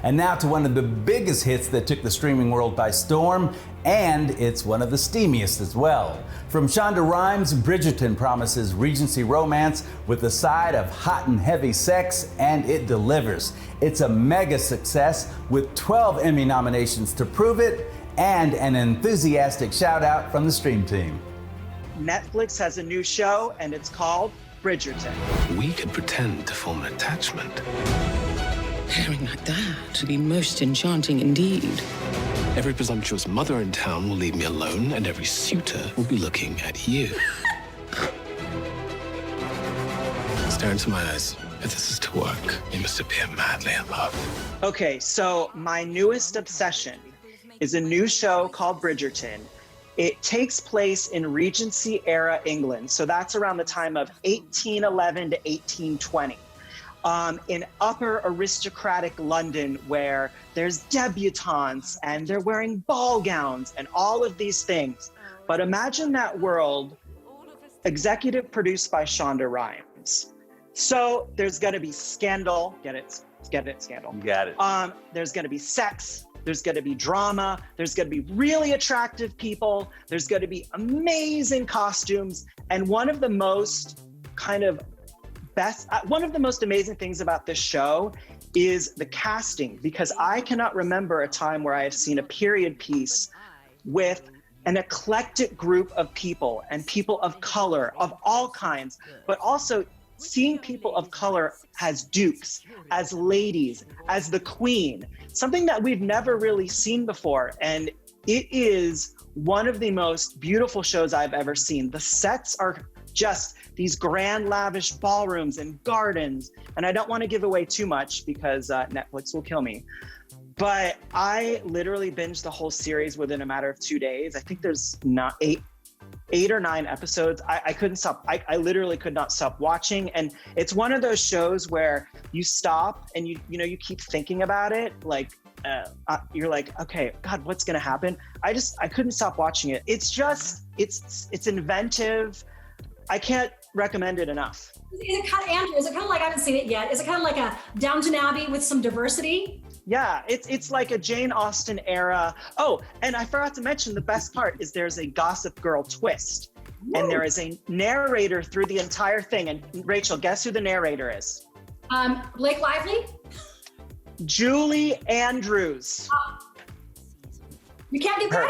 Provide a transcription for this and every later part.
And now to one of the biggest hits that took the streaming world by storm, and it's one of the steamiest as well. From Shonda Rhimes, Bridgerton promises Regency romance with a side of hot and heavy sex, and it delivers. It's a mega success with 12 Emmy nominations to prove it, and an enthusiastic shout out from the Stream team. Netflix has a new show, and it's called Bridgerton. We could pretend to form an attachment. Pairing like that would be most enchanting indeed. Every presumptuous mother in town will leave me alone, and every suitor will be looking at you. Stare into my eyes. If this is to work, you must appear madly in love. Okay, so my newest obsession is a new show called Bridgerton. It takes place in Regency era England. So that's around the time of 1811 to 1820. In upper aristocratic London, where there's debutantes and they're wearing ball gowns and all of these things. But imagine that world, executive produced by Shonda Rhimes. So there's gonna be scandal, get it, scandal. Got it. There's gonna be sex, there's gonna be drama, there's gonna be really attractive people, there's gonna be amazing costumes, and one of the most amazing things about this show is the casting, because I cannot remember a time where I have seen a period piece with an eclectic group of people and people of color of all kinds, but also seeing people of color as dukes, as ladies, as the queen, something that we've never really seen before. And it is one of the most beautiful shows I've ever seen. The sets are just these grand, lavish ballrooms and gardens. And I don't want to give away too much because Netflix will kill me. But I literally binged the whole series within a matter of 2 days. I think there's not eight or nine episodes. I couldn't stop. I literally could not stop watching. And it's one of those shows where you stop and you keep thinking about it. Like you're like, okay, God, what's gonna happen? I couldn't stop watching it. It's inventive. I can't recommend it enough. Andrew, is it kind of like, I haven't seen it yet, is it kind of like a Downton Abbey with some diversity? Yeah, it's like a Jane Austen era. Oh, and I forgot to mention the best part is there's a Gossip Girl twist. Ooh. And there is a narrator through the entire thing. And Rachel, guess who the narrator is? Blake Lively? Julie Andrews. You can't do better.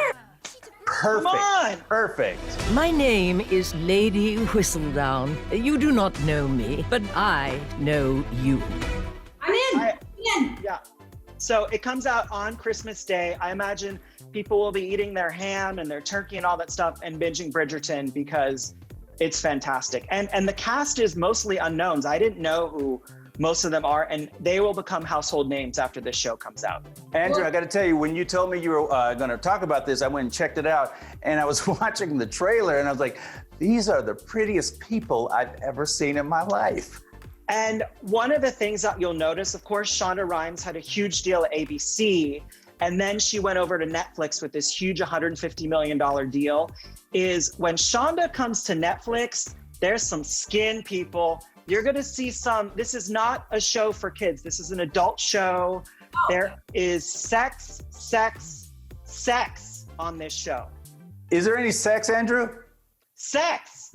Perfect. Come on. Perfect. My name is Lady Whistledown. You do not know me, but I know you. I'm in. Yeah. So it comes out on Christmas Day. I imagine people will be eating their ham and their turkey and all that stuff and binging Bridgerton because it's fantastic. And the cast is mostly unknowns. I didn't know who most of them are, and they will become household names after this show comes out. Andrew, I got to tell you, when you told me you were going to talk about this, I went and checked it out, and I was watching the trailer, and I was like, these are the prettiest people I've ever seen in my life. And one of the things that you'll notice, of course, Shonda Rhimes had a huge deal at ABC, and then she went over to Netflix with this huge $150 million deal, is when Shonda comes to Netflix, there's some skin, people. You're gonna see this is not a show for kids. This is an adult show. Oh. There is sex on this show. Is there any sex, Andrew? Sex!